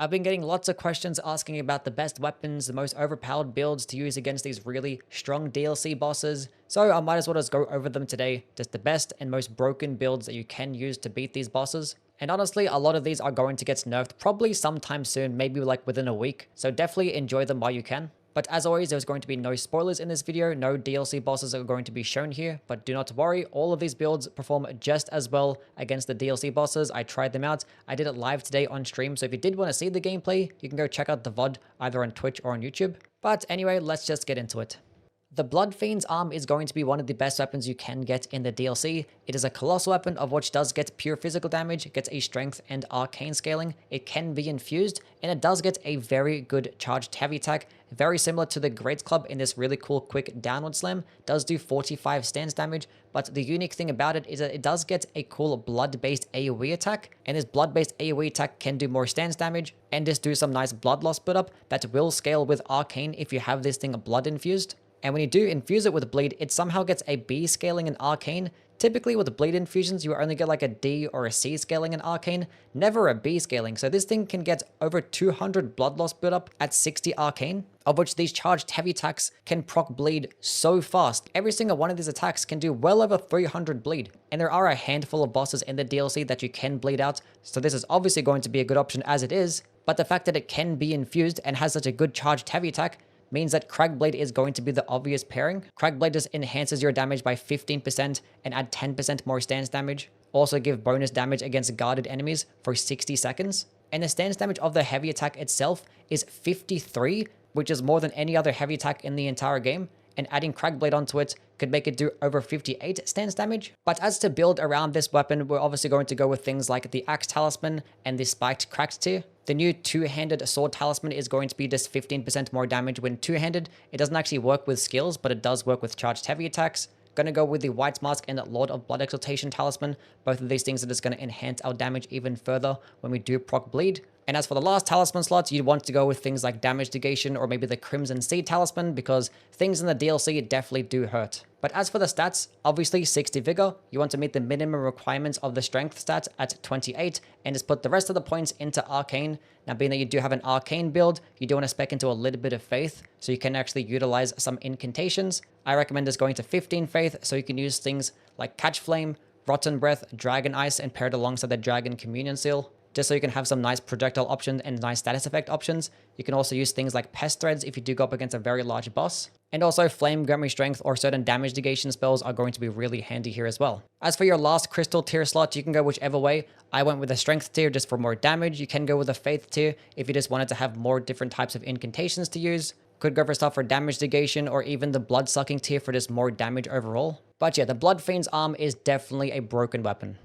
I've been getting lots of questions asking about the best weapons, the most overpowered builds to use against these really strong DLC bosses, so I might as well just go over them today, just the best and most broken builds that you can use to beat these bosses. And honestly, a lot of these are going to get nerfed probably sometime soon, maybe like within a week, so definitely enjoy them while you can. But as always, there's going to be no spoilers in this video, no DLC bosses are going to be shown here, but do not worry, all of these builds perform just as well against the DLC bosses. I tried them out, I did it live today on stream, so if you did want to see the gameplay, you can go check out the VOD either on Twitch or on YouTube. But anyway, let's just get into it. The Bloodfiend's arm is going to be one of the best weapons you can get in the DLC. It is a colossal weapon of which does get pure physical damage, gets a strength and arcane scaling. It can be infused, and it does get a very good charged heavy attack, very similar to the Great Club in this really cool quick downward slam. Does do 45 stance damage, but the unique thing about it is that it does get a cool blood-based AoE attack, and this blood-based AoE attack can do more stance damage, and just do some nice blood loss build-up that will scale with arcane if you have this thing blood infused. And when you do infuse it with bleed, it somehow gets a B scaling in arcane. Typically with bleed infusions, you only get like a D or a C scaling in arcane, never a B scaling. So this thing can get over 200 blood loss build-up at 60 arcane, of which these charged heavy attacks can proc bleed so fast. Every single one of these attacks can do well over 300 bleed. And there are a handful of bosses in the DLC that you can bleed out, so this is obviously going to be a good option as it is, but the fact that it can be infused and has such a good charged heavy attack means that Cragblade is going to be the obvious pairing. Cragblade just enhances your damage by 15% and add 10% more stance damage. Also give bonus damage against guarded enemies for 60 seconds. And the stance damage of the heavy attack itself is 53, which is more than any other heavy attack in the entire game. And adding Cragblade onto it could make it do over 58 stance damage. But as to build around this weapon, we're obviously going to go with things like the Axe Talisman and the Spiked Cracked tier. The new two-handed sword talisman is going to be just 15% more damage when two-handed. It doesn't actually work with skills, but it does work with charged heavy attacks. Gonna go with the White Mask and Lord of Blood Exaltation talisman. Both of these things are just going to enhance our damage even further when we do proc bleed. And as for the last talisman slots, you'd want to go with things like damage negation or maybe the Crimson Seed talisman, because things in the DLC definitely do hurt. But as for the stats, obviously 60 vigor, you want to meet the minimum requirements of the strength stat at 28 and just put the rest of the points into arcane. Now being that you do have an arcane build, you do want to spec into a little bit of faith so you can actually utilize some incantations. I recommend just going to 15 faith so you can use things like Catch Flame, Rotten Breath, Dragon Ice, and paired alongside the Dragon Communion Seal, just so you can have some nice projectile options and nice status effect options. You can also use things like Pest Threads if you do go up against a very large boss. And also Flame Grant Strength or certain damage negation spells are going to be really handy here as well. As for your last crystal tier slot, you can go whichever way. I went with a strength tier just for more damage. You can go with a faith tier if you just wanted to have more different types of incantations to use. Could go for stuff for damage negation or even the blood sucking tier for just more damage overall. But yeah, the Bloodfiend's arm is definitely a broken weapon.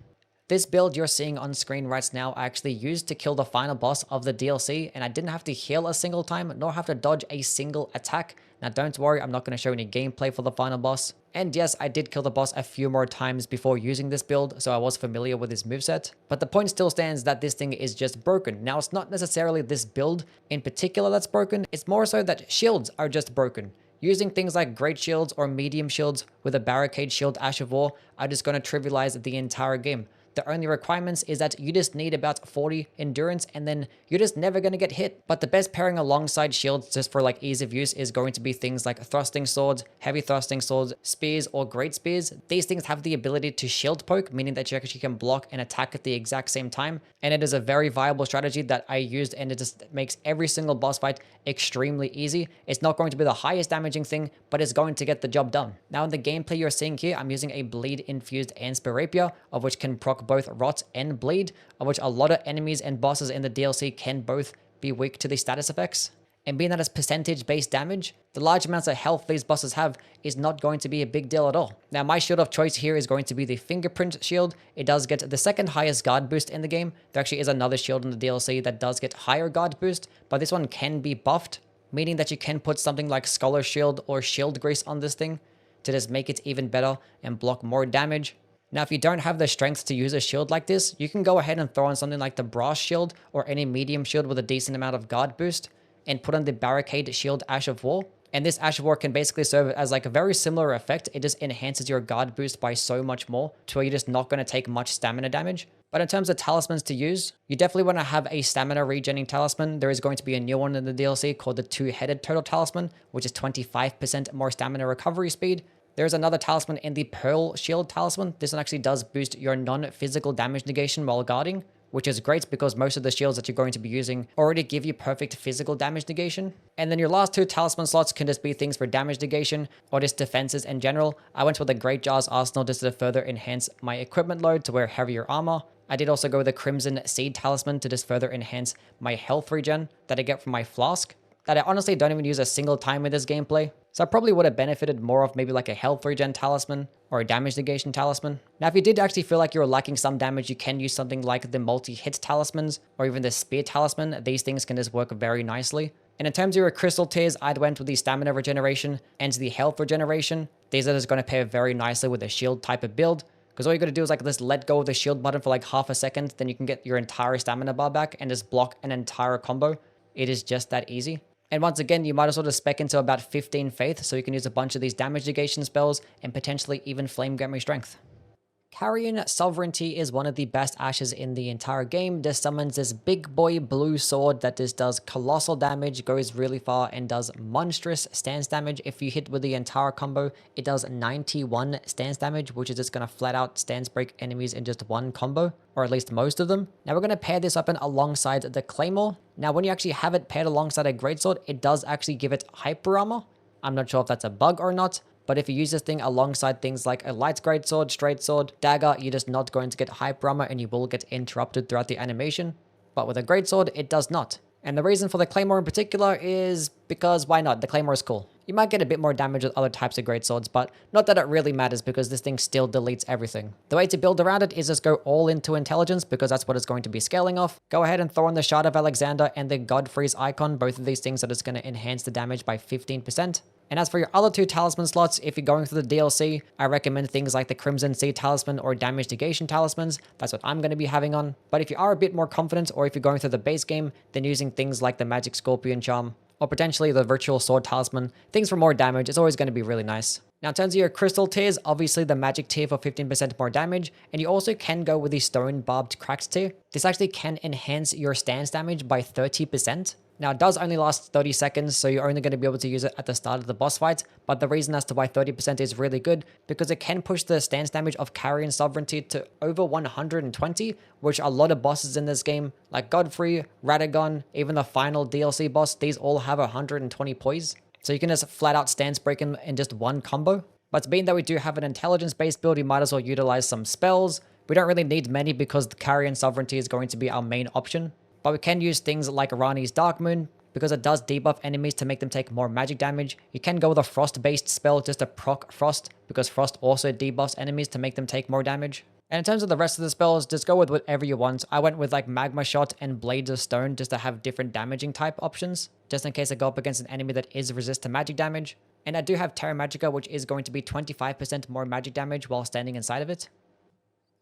This build you're seeing on screen right now I actually used to kill the final boss of the DLC, and I didn't have to heal a single time nor have to dodge a single attack. Now don't worry, I'm not going to show any gameplay for the final boss. And yes, I did kill the boss a few more times before using this build, so I was familiar with his moveset. But the point still stands that this thing is just broken. Now it's not necessarily this build in particular that's broken, it's more so that shields are just broken. Using things like great shields or medium shields with a barricade shield Ash of War are just going to trivialize the entire game. The only requirements is that you just need about 40 endurance and then you're just never going to get hit. But the best pairing alongside shields just for like ease of use is going to be things like thrusting swords, heavy thrusting swords, spears or great spears. These things have the ability to shield poke, meaning that you actually can block and attack at the exact same time. And it is a very viable strategy that I used, and it just makes every single boss fight extremely easy. It's not going to be the highest damaging thing, but it's going to get the job done. Now in the gameplay you're seeing here, I'm using a bleed infused Ansper Rapier, of which can proc both rot and bleed, of which a lot of enemies and bosses in the DLC can both be weak to the status effects. And being that it's percentage based damage, the large amounts of health these bosses have is not going to be a big deal at all. Now my shield of choice here is going to be the Fingerprint shield. It does get the second highest guard boost in the game. There actually is another shield in the DLC that does get higher guard boost, but this one can be buffed, meaning that you can put something like Scholar Shield or Shield Grace on this thing to just make it even better and block more damage. Now, if you don't have the strength to use a shield like this, you can go ahead and throw on something like the Brass Shield or any medium shield with a decent amount of guard boost and put on the Barricade Shield Ash of War. And this Ash of War can basically serve as like a very similar effect. It just enhances your guard boost by so much more to where you're just not going to take much stamina damage. But in terms of talismans to use, you definitely want to have a stamina regenerating talisman. There is going to be a new one in the DLC called the two-headed turtle talisman, which is 25% more stamina recovery speed. There's another talisman in the Pearl Shield talisman. This one actually does boost your non-physical damage negation while guarding, which is great because most of the shields that you're going to be using already give you perfect physical damage negation. And then your last two talisman slots can just be things for damage negation or just defenses in general. I went with the Great Jar's Arsenal just to further enhance my equipment load to wear heavier armor. I did also go with the Crimson Seed talisman to just further enhance my health regen that I get from my flask, that I honestly don't even use a single time in this gameplay. So I probably would have benefited more of maybe like a health regen talisman or a damage negation talisman. Now, if you did actually feel like you were lacking some damage, you can use something like the multi-hit talismans or even the spear talisman. These things can just work very nicely. And in terms of your crystal tiers, I went with the stamina regeneration and the health regeneration. These are just going to pair very nicely with a shield type of build, because all you got to do is like just let go of the shield button for like half a second, then you can get your entire stamina bar back and just block an entire combo. It is just that easy. And once again, you might as well just spec into about 15 faith so you can use a bunch of these damage negation spells and potentially even flame grant me strength. CARIAN Sovereignty is one of the best ashes in the entire game. This summons this big boy blue sword that just does colossal damage, goes really far, and does monstrous stance damage. If you hit with the entire combo, it does 91 stance damage, which is just going to flat out stance break enemies in just one combo, or at least most of them. Now we're going to pair this weapon alongside the Claymore. Now when you actually have it paired alongside a greatsword, it does actually give it hyper armor. I'm not sure if that's a bug or not, but if you use this thing alongside things like a light greatsword, straight sword, dagger, you're just not going to get hyper armor and you will get interrupted throughout the animation. But with a greatsword, it does not. And the reason for the Claymore in particular is because why not? The Claymore is cool. You might get a bit more damage with other types of greatswords, but not that it really matters because this thing still deletes everything. The way to build around it is just go all into intelligence because that's what it's going to be scaling off. Go ahead and throw in the Shard of Alexander and the Godfrey's icon. Both of these things are just going to enhance the damage by 15%. And as for your other two talisman slots, if you're going through the DLC, I recommend things like the Crimson Sea talisman or damage negation talismans. That's what I'm going to be having on. But if you are a bit more confident, or if you're going through the base game, then using things like the Magic Scorpion charm or potentially the Virtual Sword talisman, things for more damage, is always going to be really nice. Now in terms of your crystal tiers, obviously the magic tier for 15% more damage, and you also can go with the stone barbed cracks tier. This actually can enhance your stance damage by 30%. Now it does only last 30 seconds, so you're only going to be able to use it at the start of the boss fight, but the reason as to why 30% is really good, because it can push the stance damage of CARIAN Sovereignty to over 120, which a lot of bosses in this game, like Godfrey, Radagon, even the final DLC boss, these all have 120 poise. So you can just flat out stance break him in just one combo. But being that we do have an intelligence-based build, you might as well utilize some spells. We don't really need many because the CARIAN Sovereignty is going to be our main option. But we can use things like Rani's Dark Moon, because it does debuff enemies to make them take more magic damage. You can go with a Frost-based spell just to proc Frost, because Frost also debuffs enemies to make them take more damage. And in terms of the rest of the spells, just go with whatever you want. I went with like Magma Shot and Blades of Stone just to have different damaging type options, just in case I go up against an enemy that is resist to magic damage. And I do have Terra Magica, which is going to be 25% more magic damage while standing inside of it.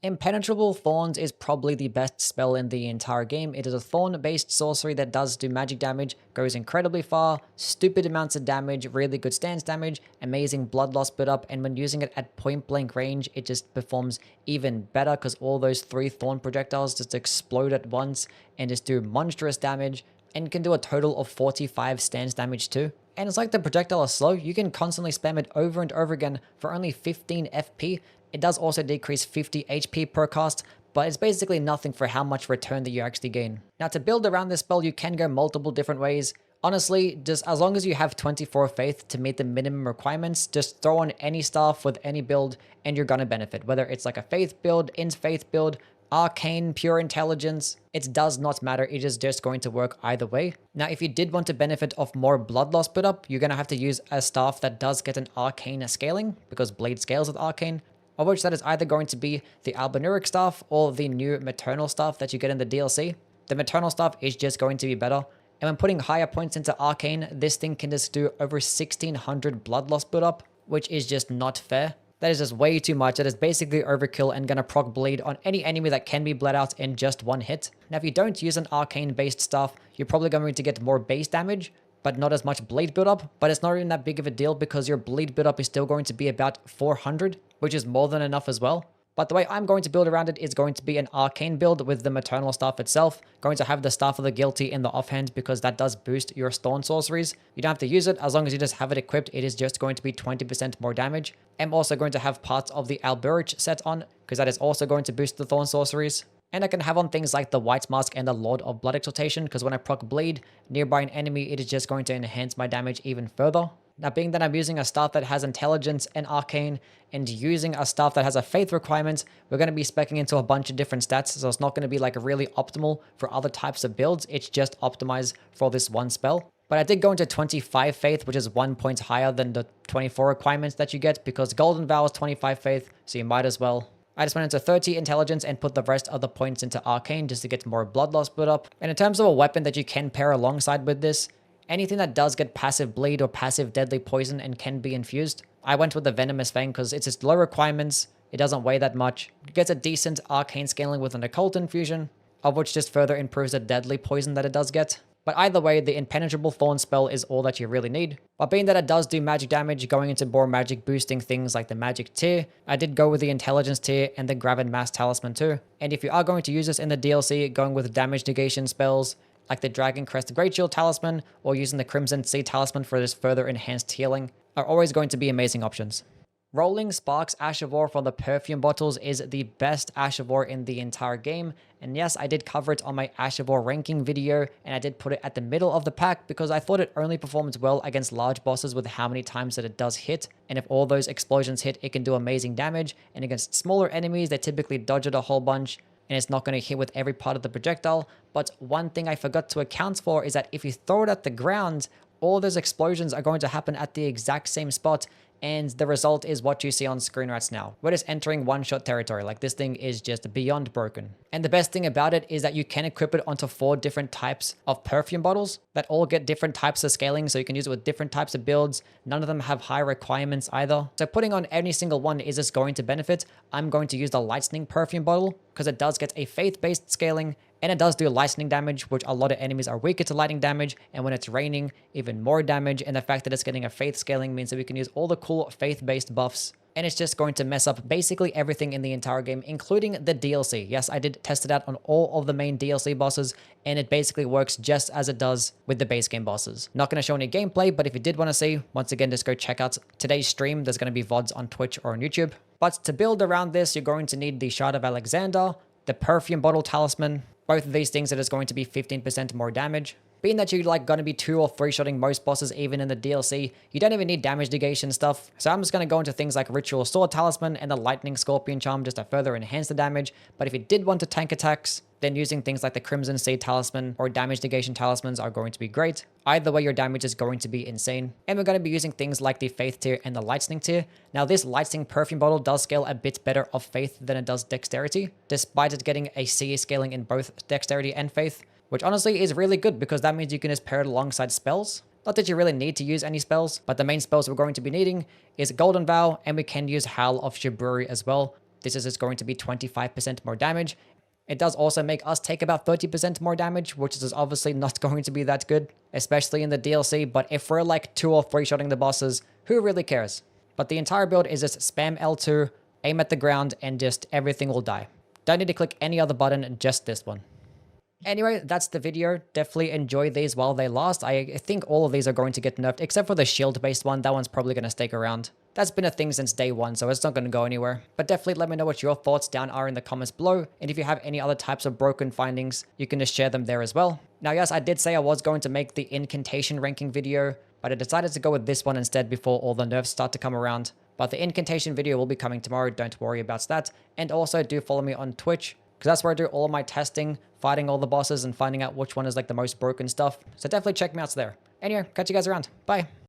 Impenetrable Thorns is probably the best spell in the entire game. It is a thorn-based sorcery that does do magic damage, goes incredibly far, stupid amounts of damage, really good stance damage, amazing blood loss build-up, and when using it at point-blank range, it just performs even better because all those 3 thorn projectiles just explode at once and just do monstrous damage, and can do a total of 45 stance damage too. And it's like the projectile is slow, you can constantly spam it over and over again for only 15 FP. It does also decrease 50 HP per cast, but it's basically nothing for how much return that you actually gain. Now to build around this spell, you can go multiple different ways. Honestly, just as long as you have 24 faith to meet the minimum requirements, just throw on any staff with any build and you're gonna benefit. Whether it's like a faith build, int faith build, arcane, pure intelligence, it does not matter. It is just going to work either way. Now, if you did want to benefit of more blood loss build-up, you're gonna have to use a staff that does get an arcane scaling, because blade scales with arcane, of which that is either going to be the Albanuric staff or the new maternal staff that you get in the DLC. The maternal staff is just going to be better. And when putting higher points into arcane, this thing can just do over 1600 blood loss build-up, which is just not fair. That is just way too much. That is basically overkill and gonna proc bleed on any enemy that can be bled out in just one hit. Now, if you don't use an arcane-based staff, you're probably going to get more base damage, but not as much bleed build-up. But it's not even that big of a deal because your bleed build-up is still going to be about 400, which is more than enough as well. But the way I'm going to build around it is going to be an arcane build with the maternal staff itself. Going to have the staff of the guilty in the offhand because that does boost your thorn sorceries. You don't have to use it as long as you just have it equipped. It is just going to be 20% more damage. I'm also going to have parts of the Alberich set on because that is also going to boost the thorn sorceries. And I can have on things like the White Mask and the Lord of Blood Exaltation because when I proc Bleed nearby an enemy, it is just going to enhance my damage even further. Now, being that I'm using a staff that has intelligence and arcane and using a staff that has a faith requirement, we're going to be speccing into a bunch of different stats. So it's not going to be like really optimal for other types of builds. It's just optimized for this one spell. But I did go into 25 faith, which is 1 point higher than the 24 requirements that you get because Golden Vow is 25 faith. So you might as well. I just went into 30 intelligence and put the rest of the points into arcane just to get more blood loss built up. And in terms of a weapon that you can pair alongside with this, anything that does get passive bleed or passive deadly poison and can be infused, I went with the Venomous Fang because it's just low requirements. It doesn't weigh that much. It gets a decent arcane scaling with an occult infusion, of which just further improves the deadly poison that it does get. But either way, the Impenetrable Thorn spell is all that you really need. But being that it does do magic damage, going into more magic boosting things like the magic tier, I did go with the intelligence tier and the Gravid Mass Talisman too. And if you are going to use this in the DLC, going with damage negation spells, like the Dragon Crest Great Shield Talisman, or using the Crimson Sea Talisman for this further enhanced healing, are always going to be amazing options. Rolling Sparks Ash of War from the perfume bottles is the best Ash of War in the entire game. And yes, I did cover it on my Ash of War ranking video, and I did put it at the middle of the pack because I thought it only performs well against large bosses with how many times that it does hit. And if all those explosions hit, it can do amazing damage. And against smaller enemies, they typically dodge it a whole bunch, and it's not going to hit with every part of the projectile. But one thing I forgot to account for is that if you throw it at the ground, all those explosions are going to happen at the exact same spot, and the result is what you see on screen right now. We're just entering one-shot territory. Like, this thing is just beyond broken. And the best thing about it is that you can equip it onto 4 different types of perfume bottles that all get different types of scaling, so you can use it with different types of builds. None of them have high requirements either. So putting on any single one is just going to benefit. I'm going to use the Lightning perfume bottle because it does get a faith-based scaling, and it does do lightning damage, which a lot of enemies are weaker to lightning damage. And when it's raining, even more damage. And the fact that it's getting a faith scaling means that we can use all the cool faith-based buffs. And it's just going to mess up basically everything in the entire game, including the DLC. Yes, I did test it out on all of the main DLC bosses, and it basically works just as it does with the base game bosses. Not going to show any gameplay, but if you did want to see, once again, just go check out today's stream. There's going to be VODs on Twitch or on YouTube. But to build around this, you're going to need the Shard of Alexander, the Perfume Bottle Talisman. Both of these things are just going to be 15% more damage. Being that you're like going to be 2 or 3 shotting most bosses even in the DLC, you don't even need damage negation stuff. So I'm just going to go into things like Ritual Sword Talisman and the Lightning Scorpion Charm just to further enhance the damage. But if you did want to tank attacks, then using things like the Crimson Sea Talisman or damage negation talismans are going to be great. Either way, your damage is going to be insane. And we're going to be using things like the Faith tier and the Lightning tier. Now, this Lightning perfume bottle does scale a bit better of Faith than it does Dexterity, despite it getting a CE scaling in both Dexterity and Faith, which honestly is really good because that means you can just pair it alongside spells. Not that you really need to use any spells, but the main spells we're going to be needing is Golden Vow, and we can use Howl of Shiburi as well. This is just going to be 25% more damage. It does also make us take about 30% more damage, which is obviously not going to be that good, especially in the DLC, but if we're like 2 or 3 shotting the bosses, who really cares? But the entire build is just spam L2, aim at the ground, and just everything will die. Don't need to click any other button, just this one. Anyway, that's the video. Definitely enjoy these while they last. I think all of these are going to get nerfed, except for the shield-based one. That one's probably going to stick around. That's been a thing since day 1, so it's not going to go anywhere. But definitely let me know what your thoughts down are in the comments below. And if you have any other types of broken findings, you can just share them there as well. Now, yes, I did say I was going to make the incantation ranking video, but I decided to go with this one instead before all the nerfs start to come around. But the incantation video will be coming tomorrow. Don't worry about that. And also do follow me on Twitch, because that's where I do all of my testing, fighting all the bosses, and finding out which one is like the most broken stuff. So definitely check me out there. Anyway, catch you guys around. Bye.